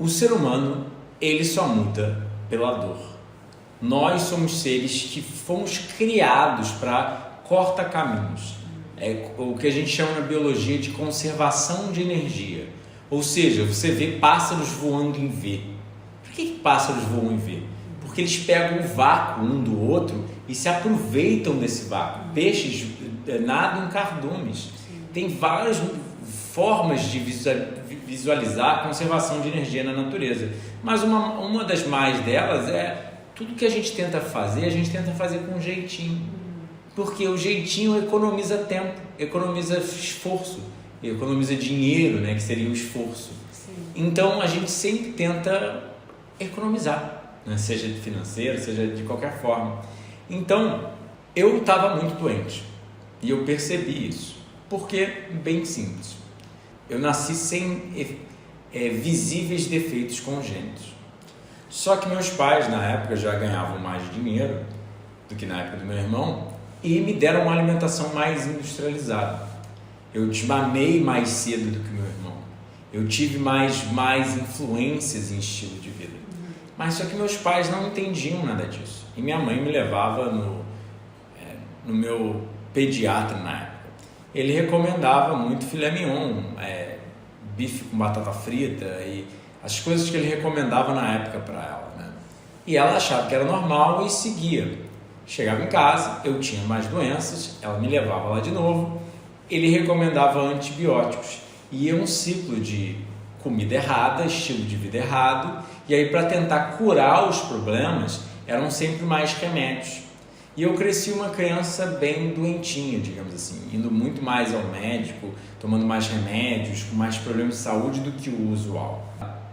O ser humano, ele só muda pela dor. Nós somos seres que fomos criados para corta-caminhos. É o que a gente chama na biologia de conservação de energia. Ou seja, você vê pássaros voando em V. Por que pássaros voam em V? Porque eles pegam o vácuo um do outro e se aproveitam desse vácuo. Peixes nadam em cardumes. Tem várias formas de visualizar a conservação de energia na natureza. Mas uma das mais delas é tudo que a gente tenta fazer com jeitinho. Porque o jeitinho economiza tempo, economiza esforço, economiza dinheiro, né, que seria o esforço. Sim. Então a gente sempre tenta economizar, né, seja de financeiro, seja de qualquer forma. Então eu estava muito doente e eu percebi isso. Porque, bem simples, eu nasci sem visíveis defeitos congênitos. Só que meus pais na época já ganhavam mais dinheiro do que na época do meu irmão e me deram uma alimentação mais industrializada. Eu desmamei mais cedo do que meu irmão. Eu tive mais influências em estilo de vida. Mas só que meus pais não entendiam nada disso. E minha mãe me levava no meu pediatra na época. Ele recomendava muito filé mignon, bife com batata frita e as coisas que ele recomendava na época para ela, né? E ela achava que era normal e seguia. Chegava em casa, eu tinha mais doenças, ela me levava lá de novo, ele recomendava antibióticos. E ia um ciclo de comida errada, estilo de vida errado, e aí para tentar curar os problemas eram sempre mais remédios. E eu cresci uma criança bem doentinha, digamos assim, indo muito mais ao médico, tomando mais remédios, com mais problemas de saúde do que o usual.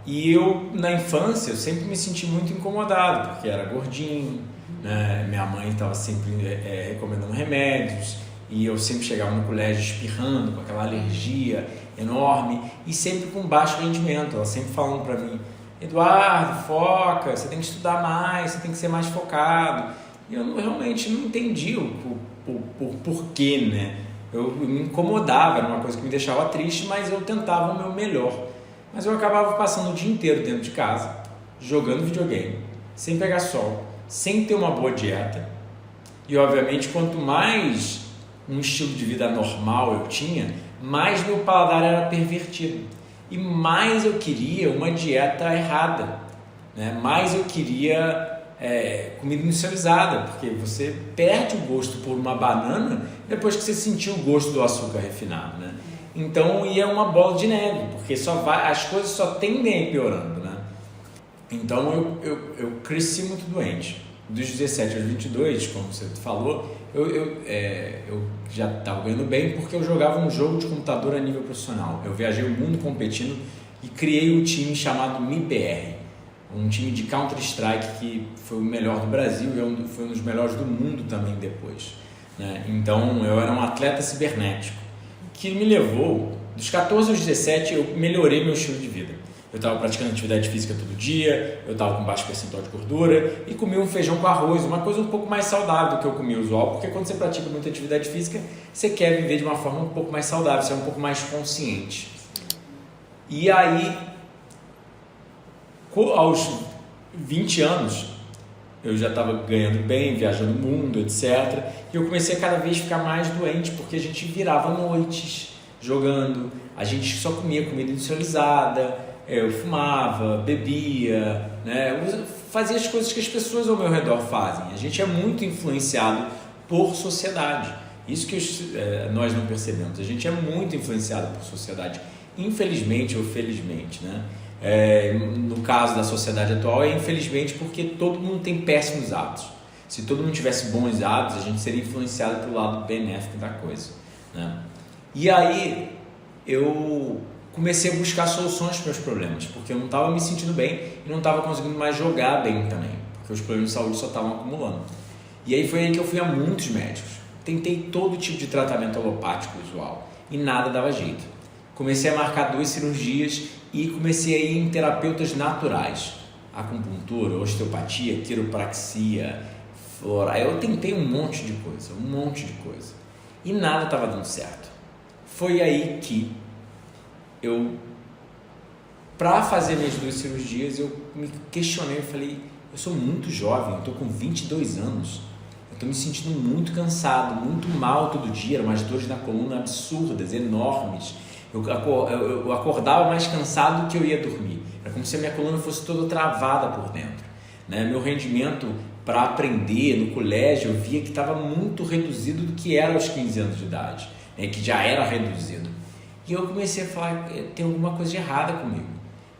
E eu, na infância, eu sempre me senti muito incomodado, porque era gordinho, né? Minha mãe estava sempre recomendando remédios, e eu sempre chegava no colégio espirrando, com aquela alergia enorme, e sempre com baixo rendimento. Ela sempre falando para mim, Eduardo, foca, você tem que estudar mais, você tem que ser mais focado. E eu realmente não entendi o porquê, né? Eu me incomodava, era uma coisa que me deixava triste, mas eu tentava o meu melhor. Mas eu acabava passando o dia inteiro dentro de casa, jogando videogame, sem pegar sol, sem ter uma boa dieta. E obviamente, quanto mais um estilo de vida normal eu tinha, mais meu paladar era pervertido. E mais eu queria uma dieta errada, né? Mais eu queria comida industrializada, porque você perde o gosto por uma banana depois que você sentiu o gosto do açúcar refinado, né? Então ia uma bola de neve, porque as coisas só tendem a ir piorando, né? Então eu cresci muito doente. Dos 17 aos 22, como você falou, eu já estava ganhando bem porque eu jogava um jogo de computador a nível profissional. Eu viajei o mundo competindo e criei um time chamado MIBR, um time de Counter-Strike que foi o melhor do Brasil e foi um dos melhores do mundo também depois, né? Então eu era um atleta cibernético que me levou, dos 14 aos 17 eu melhorei meu estilo de vida. Eu estava praticando atividade física todo dia, eu estava com baixo percentual de gordura e comia um feijão com arroz, uma coisa um pouco mais saudável do que eu comia usual, porque quando você pratica muita atividade física, você quer viver de uma forma um pouco mais saudável, você é um pouco mais consciente. E aí, aos 20 anos, eu já estava ganhando bem, viajando o mundo, etc. E eu comecei a cada vez ficar mais doente, porque a gente virava noites jogando, a gente só comia comida industrializada, eu fumava, bebia, né? Fazia as coisas que as pessoas ao meu redor fazem. A gente é muito influenciado por sociedade. Isso que nós não percebemos. A gente é muito influenciado por sociedade, infelizmente ou felizmente, né? No caso da sociedade atual é infelizmente porque todo mundo tem péssimos hábitos. Se todo mundo tivesse bons hábitos, a gente seria influenciado pelo lado benéfico da coisa, né? E aí eu comecei a buscar soluções para os meus problemas, porque eu não estava me sentindo bem e não estava conseguindo mais jogar bem também, porque os problemas de saúde só estavam acumulando. E aí foi aí que eu fui a muitos médicos, tentei todo tipo de tratamento alopático usual e nada dava jeito. Comecei a marcar 2 cirurgias e comecei a ir em terapeutas naturais, acupuntura, osteopatia, quiropraxia, flora. Aí eu tentei um monte de coisa e nada estava dando certo. Foi aí que eu para fazer minhas 2 cirurgias, eu me questionei, eu falei, eu sou muito jovem, eu estou com 22 anos, eu estou me sentindo muito cansado, muito mal todo dia, eram umas dores na coluna absurdas, enormes. Eu acordava mais cansado do que eu ia dormir. Era como se a minha coluna fosse toda travada por dentro, né? Meu rendimento para aprender no colégio, eu via que estava muito reduzido do que era aos 15 anos de idade, né? Que já era reduzido. E eu comecei a falar, tem alguma coisa de errada comigo.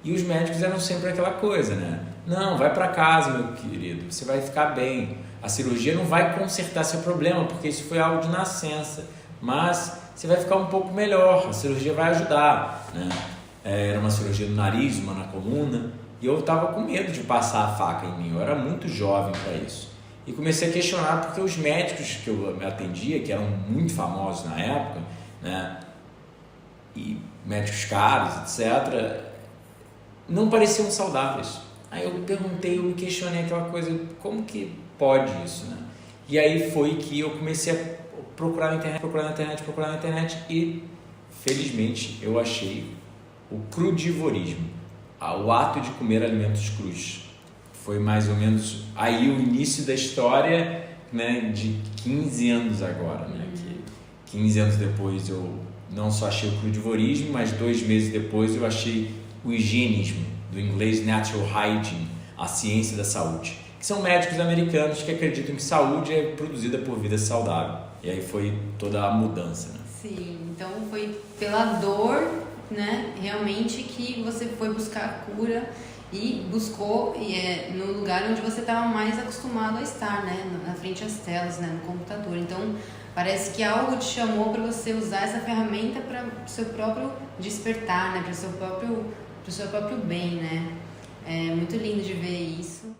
E os médicos eram sempre aquela coisa, né? Não, vai para casa, meu querido, você vai ficar bem. A cirurgia não vai consertar seu problema, porque isso foi algo de nascença, mas você vai ficar um pouco melhor, a cirurgia vai ajudar, né? Era uma cirurgia no nariz, uma na coluna, e eu estava com medo de passar a faca em mim, eu era muito jovem para isso. E comecei a questionar porque os médicos que eu me atendia, que eram muito famosos na época, né? E médicos caros, etc., não pareciam saudáveis. Aí eu perguntei, eu me questionei aquela coisa, como que pode isso, né? E aí foi que eu comecei a procurar na internet e, felizmente, eu achei o crudivorismo, o ato de comer alimentos crus. Foi mais ou menos aí o início da história, né, de 15 anos agora, né? Que 15 anos depois eu não só achei o crudivorismo, mas 2 meses depois eu achei o higienismo, do inglês natural hygiene, a ciência da saúde, que são médicos americanos que acreditam que saúde é produzida por vida saudável. E aí foi toda a mudança, né? Sim, então foi pela dor, né, realmente que você foi buscar a cura e buscou no lugar onde você estava mais acostumado a estar, né, na frente às telas, né, no computador. Então parece que algo te chamou para você usar essa ferramenta para o seu próprio despertar, né, para o seu próprio bem, né? É muito lindo de ver isso.